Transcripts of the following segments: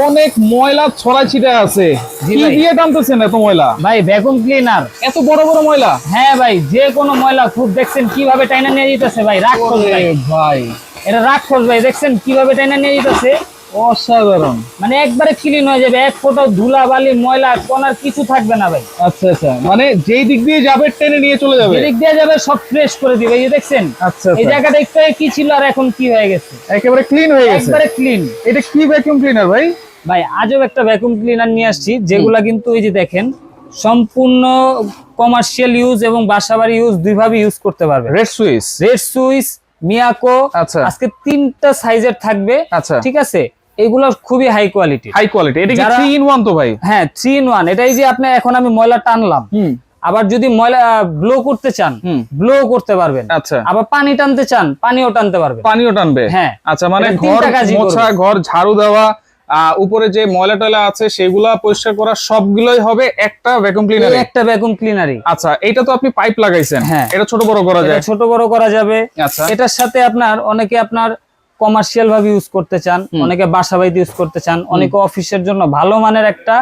অনেক ময়লা ছড়াই ছিটা আছে, কি দিয়ে টানতেছেন এত ময়লা? ভাই ভ্যাকুয়াম ক্লিনার। এত বড় বড় ময়লা? হ্যাঁ ভাই, যে কোনো ময়লা খুব দেখছেন কিভাবে টাইনা নিয়ে যেতেছে ভাই, রাক্ষস ভাই। এটা রাক্ষস ভাই, দেখছেন কিভাবে টাইনা নিয়ে যেতেছে, অসাধারণ। মানে একবারে ক্লিন হয়ে যাবে, এক ফোঁটা ধুলা বালি ময়লা কোনার কিছু থাকবে না ভাই। আচ্ছা আচ্ছা, মানে যেই দিক দিয়ে যাবে টেনে নিয়ে চলে যাবে, দিক দিয়ে যাবে সব ফ্রেশ করে দিবে। এই যে দেখছেন আচ্ছা, এই জায়গাটা একটু কি ছিল আর এখন কি হয়ে গেছে, একেবারে ক্লিন হয়ে গেছে, একবারে ক্লিন। এটা কি ভ্যাকুয়াম ক্লিনার ভাই? ভাই আজব একটা ভ্যাকুয়াম ক্লিনার নিয়ে আসছি, যেগুলা কিন্তু এই যে দেখেন সম্পূর্ণ কমার্শিয়াল ইউজ এবং বাসাবাড়ি ইউজ দুইভাবে ইউজ করতে পারবে। রেড সুইস, মিয়াকো, আচ্ছা আজকে 3টা সাইজের থাকবে। আচ্ছা, ঠিক আছে, এগুলো খুবই হাই কোয়ালিটি। এটা কি 3 in 1 তো ভাই? হ্যাঁ 3 in 1। এটাই যে আপনি এখন আমি ময়লা টানলাম, আবার যদি ময়লা ব্লো করতে চান ব্লো করতে পারবেন। আচ্ছা, আবার পানি টানতে চান পানিও টানতে পারবেন। পানিও টানবে? হ্যাঁ। আচ্ছা, মানে ঘর মোছা, ঘর ঝাড়ু দেওয়া, উপরে যে ময়লা টয়লা আছে সেগুলা পরিষ্কার করা সবগুলোই হবে একটা ভ্যাকুয়াম ক্লিনারে, একটা ভ্যাকুয়াম ক্লিনারই। আচ্ছা, এটা তো আপনি পাইপ লাগাইছেন, হ্যাঁ, এটা ছোট বড় করা যায়, ছোট বড় করা যাবে। আচ্ছা, এটার সাথে আপনার অনেকে আপনার কমার্শিয়াল ভাবে ইউজ করতে চান, অনেকে বাসা বাড়িতে ইউজ করতে চান, অনেকে অফিসের জন্য ভালো মানের একটা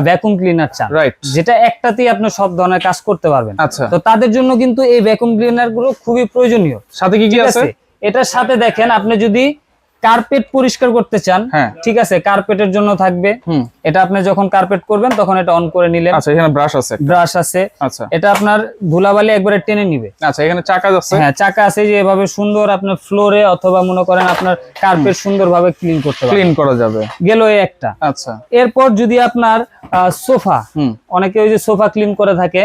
ভ্যাকুয়াম ক্লিনার চান, যেটা একটাতেই আপনি সব ধরনের কাজ করতে পারবেন। আচ্ছা, তো তাদের জন্য কিন্তু এই ভ্যাকুয়াম ক্লিনার গুলো খুবই প্রয়োজনীয়। সাথে কি কি আছে এটার সাথে? দেখেন আপনি যদি কার্পেট পরিষ্কার করতে চান, ঠিক আছে, কার্পেটের জন্য থাকবে। এটা আপনি যখন কার্পেট করবেন তখন এটা অন করে নিলেন। আচ্ছা, এখানে ব্রাশ আছে। আচ্ছা, এটা আপনার ধুলাবালি একবারে টেনে নিবে। আচ্ছা, এখানে চাকা আছে। হ্যাঁ, চাকা আছে, যে এভাবে সুন্দর আপনার ফ্লোরে অথবা মনে করেন আপনার কার্পেট সুন্দরভাবে ক্লিন করা যাবে। গেল এই একটা। আচ্ছা, এরপর যদি আপনার সোফা, অনেকে ওই যে সোফা ক্লিন করে থাকে,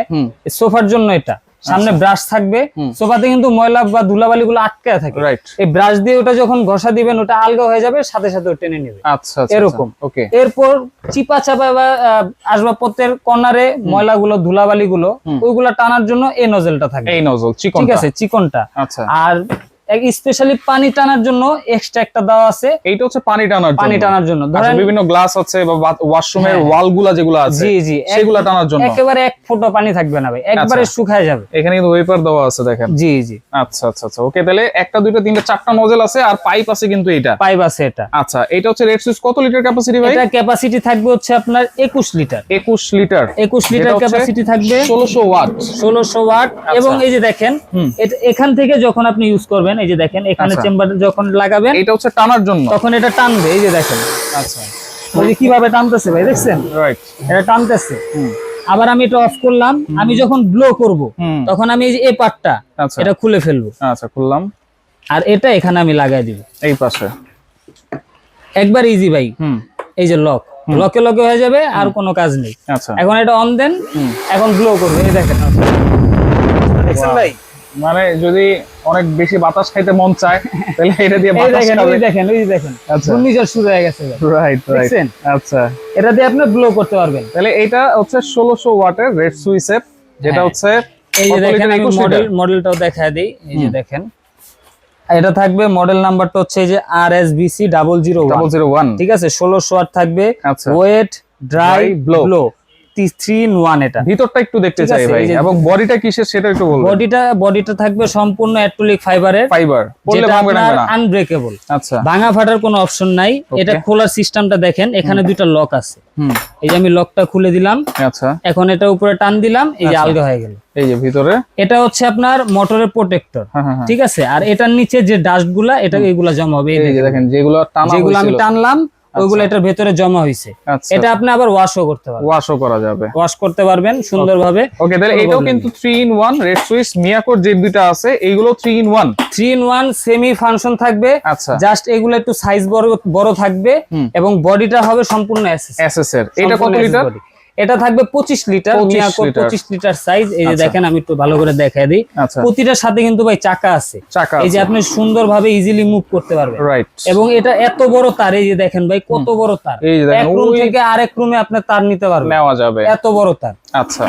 সোফার জন্য এটা সামনে ব্রাশ থাকবে, সোফাতে কিন্তু ময়লা বা ধুলাবালি গুলো আটকে থাকে, এই ব্রাশ দিয়ে ওটা যখন ঘষা দিবেন ওটা আলগা হয়ে যাবে, সাথে সাথে টেনে নেবে। আচ্ছা, এরকম। এরপর চিপা চাপা বা আসবাবপত্রের কর্নারে ময়লাগুলো ধুলাবালি গুলো ওইগুলা টানার জন্য এই নজলটা থাকে, এই নজল চিকন, ঠিক আছে, চিকনটা। আচ্ছা, আর স্পেশালি পানি টানার জন্য এক্সট্রা একটা দেওয়া আছে, এইটা হচ্ছে পানি টানার জন্য। ধরেন বিভিন্ন গ্লাস আছে বা ওয়াশরুমের ওয়ালগুলা যেগুলো আছে, জি জি, সেগুলা টানার জন্য একেবারে এক ফোঁটা পানি থাকবে না ভাই, একবারে শুকায় যাবে। এখানে কিন্তু ওয়েপার দেওয়া আছে দেখেন। জি জি। আচ্ছা আচ্ছা আচ্ছা, ওকে, তাহলে একটা দুইটা তিনটা চারটা নজল আছে আর পাইপ আছে, কিন্তু এটা পাইপ আছে এটা। আচ্ছা, এটা হচ্ছে রেড সুইচ কত লিটার ক্যাপাসিটি ভাই? এটা ক্যাপাসিটি থাকবে হচ্ছে আপনার 21 লিটার। 21 লিটার ক্যাপাসিটি থাকবে, 1600 ওয়াট। এবং এই যে দেখেন এখান থেকে যখন আপনি ইউজ করবেন, এই যে দেখেন এখানে চেম্বার যখন লাগাবেন, এটা হচ্ছে টানার জন্য, তখন এটা টানবে। এই যে দেখেন, আচ্ছা, ওই যে কিভাবে টানতেছে ভাই, দেখছেন? রাইট, এটা টানতেছে। আবার আমি এটা অফ করলাম, আমি যখন ব্লো করব তখন আমি এই যে এই পার্টটা এটা খুলে ফেলবো। আচ্ছা, খুললাম, আর এটা এখানে আমি লাগাই দিব এই পাশে, একবার ইজি ভাই। এই যে লকে লকে হয়ে যাবে, আর কোনো কাজ নেই। আচ্ছা, এখন এটা অন দেন, এখন ব্লো করবে, এই দেখেন। দেখছেন ভাই? মানে যদি অনেক বেশি বাতাস খাইতে মন চায় তাহলে এটা দিয়ে বাতাস খাবে। এই দেখেন, ওই দেখেন, আচ্ছা, ঘূর্ণিঝড় শুরু হয়ে গেছে। রাইট, দেখছেন? আচ্ছা, এটা দিয়ে আপনি ব্লো করতে পারবেন। তাহলে এটা হচ্ছে 1600 ওয়াটের রেড সুইচের, যেটা হচ্ছে এই যে দেখেন, আমি মডেলটাও দেখায় দেই। এই যে দেখেন, এটা থাকবে মডেল নাম্বারটা হচ্ছে এই যে RSBC 001, ঠিক আছে, 1600 ওয়াট থাকবে। Wet dry blow 3 in 1। এটা ভিতরটা একটু দেখতে চাই ভাই, এবং বডিটা কিসের সেটা একটু বলবেন। বডিটা থাকবে সম্পূর্ণ অ্যাক্রিলিক ফাইবারের, যেটা আপনার আনব্রেকেবল। আচ্ছা, ভাঙা ফাটার কোনো অপশন নাই। এটা খোলার সিস্টেমটা দেখেন, এখানে দুইটা লক আছে। এই যে আমি লকটা খুলে দিলাম। আচ্ছা, এখন এটা উপরে টান দিলাম, এই যে আলগা হয়ে গেল। এই যে ভিতরে এটা হচ্ছে আপনার মোটরের প্রোটেক্টর, ঠিক আছে। আর এটার নিচে যে ডাস্টগুলা, এটা এগুলা জমা হবে, এই যে দেখেন, যেগুলো আমি টানলাম ওইগুলো এটার ভেতরে জমা হইছে। এটা আপনি আবার ওয়াশও করতে পারবেন, ওয়াশও করা যাবে, ওয়াশ করতে পারবেন সুন্দরভাবে। ওকে, তাহলে এটাও কিন্তু 3 in 1 রেড সুইচ মিয়াকোর যে দুটো আছে, এইগুলো 3 in 1 সেমি ফাংশন থাকবে। আচ্ছা, জাস্ট এগুলো একটু সাইজ বড় থাকবে, এবং বডিটা হবে সম্পূর্ণ এসএস এর। এটা কত লিটার? এটা থাকবে 25 লিটার, মিয়াকো 25 লিটার সাইজ। এই যে দেখেন, আমি একটু ভালো করে দেখাই দিই। প্রতিটার সাথে কিন্তু ভাই চাকা আছে, এই যে আপনি সুন্দরভাবে ইজিলি মুভ করতে পারবেন। রাইট, এবং এটা এত বড় তার, এই যে দেখেন ভাই কত বড় তার, এক রুম থেকে আরেক রুমে আপনি তার নিতে পারবেন, নেওয়া যাবে, এত বড় তার। আচ্ছা,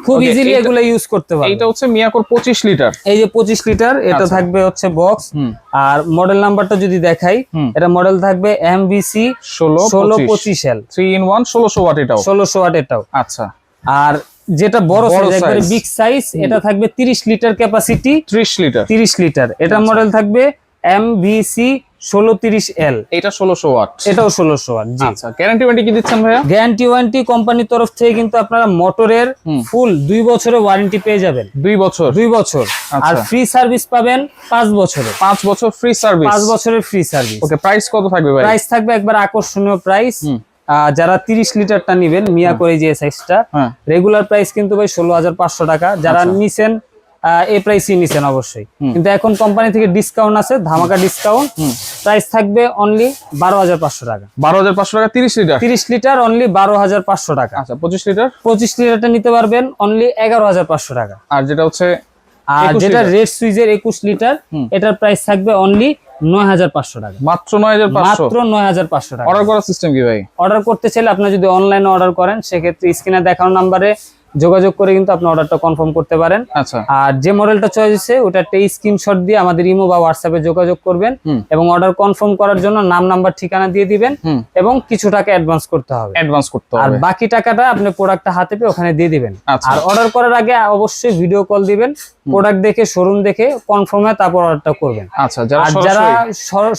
খুব ইজিলি এগুলো ইউজ করতে পারবেন। এটা হচ্ছে মিয়াকোর 25 লিটার, এই যে 25 লিটার। এটা থাকবে হচ্ছে বক্স, আর মডেল নাম্বারটা যদি দেখাই, এটা মডেল থাকবে MBC 1625L 3 in 1 1600 ওয়াট। এটাও 1600 ওয়াট এটাও। আচ্ছা, আর যেটা বড় সাইজ, একবারে বিগ সাইজ, এটা থাকবে 30 লিটার ক্যাপাসিটি। 30 লিটার। এটা মডেল থাকবে MBC 1630L, এটা 1600 ওয়াট, এটাও 1600 ওয়াট। জি আচ্ছা, গ্যারান্টি ওয়ারেন্টি কি দিচ্ছেন ভাইয়া? গ্যারান্টি ওয়ারেন্টি কোম্পানির তরফ থেকে কিন্তু আপনারা মোটরের ফুল 2 বছরের ওয়ারেন্টি পেয়ে যাবেন। 2 বছর, 2 বছর। আর ফ্রি সার্ভিস পাবেন 5 বছরের। 5 বছর ফ্রি সার্ভিস, 5 বছরের ফ্রি সার্ভিস। ওকে, প্রাইস কত থাকবে ভাই? প্রাইস থাকবে একবার আকর্ষণীয় প্রাইস। যারা 30 লিটারটা নেবেন মিয়া করে যে সাইজটা, রেগুলার প্রাইস কিন্তু ভাই 16500 টাকা। যারা নিছেন এই প্রাইসই নিছেন অবশ্যই, কিন্তু এখন কোম্পানি থেকে ডিসকাউন্ট আছে, ধামাকা ডিসকাউন্ট। প্রাইস থাকবে অনলি 12500 টাকা। 12500 টাকা 30 লিটার? 30 লিটার অনলি 12500 টাকা। আচ্ছা, 25 লিটার? 25 লিটারটা নিতে পারবেন অনলি 11500 টাকা। আর যেটা হচ্ছে আর যেটা রেড সুইজের 21 লিটার, এটার প্রাইস থাকবে অনলি 9500 টাকা। মাত্র 9500? মাত্র 9500 টাকা। অর্ডার করার সিস্টেম কি ভাই? অর্ডার করতে চাইলে আপনি যদি অনলাইনে অর্ডার করেন, সেক্ষেত্রে স্ক্রিনে দেখানো নাম্বারে যোগাযোগ করে কিন্তু আপনি অর্ডারটা কনফার্ম করতে পারেন। আচ্ছা, আর যে মডেলটা চয়েস হয়েছে ওটা একটা স্ক্রিনশট দিয়ে আমাদের ইমো বা হোয়াটসঅ্যাপে যোগাযোগ করবেন এবং অর্ডার কনফার্ম করার জন্য নাম, নাম্বার, ঠিকানা দিয়ে দিবেন এবং কিছু টাকা অ্যাডভান্স করতে হবে। আর বাকি টাকাটা আপনি প্রোডাক্টটা হাতে পেয়ে ওখানে দিয়ে দিবেন। আর অর্ডার করার আগে অবশ্যই ভিডিও কল দিবেন, প্রোডাক্ট দেখে, শোরুম দেখে কনফার্ম হয়ে তারপর অর্ডারটা করবেন। আচ্ছা, আর যারা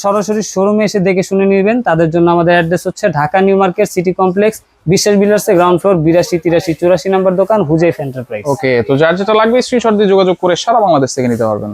সরাসরি শোরুমে এসে দেখে শুনে নেবেন, তাদের জন্য আমাদের অ্যাড্রেস হচ্ছে Dhaka new market city complex, বিশ্বাস বিল্ডার্স এর গ্রাউন্ড ফ্লোর, 82 83 84 নম্বর দোকান, হুজাইফ এন্টারপ্রাইজ। ওকে, তো যার যেটা লাগবে স্ক্রিনশট দিয়ে যোগাযোগ করে সারা বাংলাদেশ থেকে নিতে পারবেন।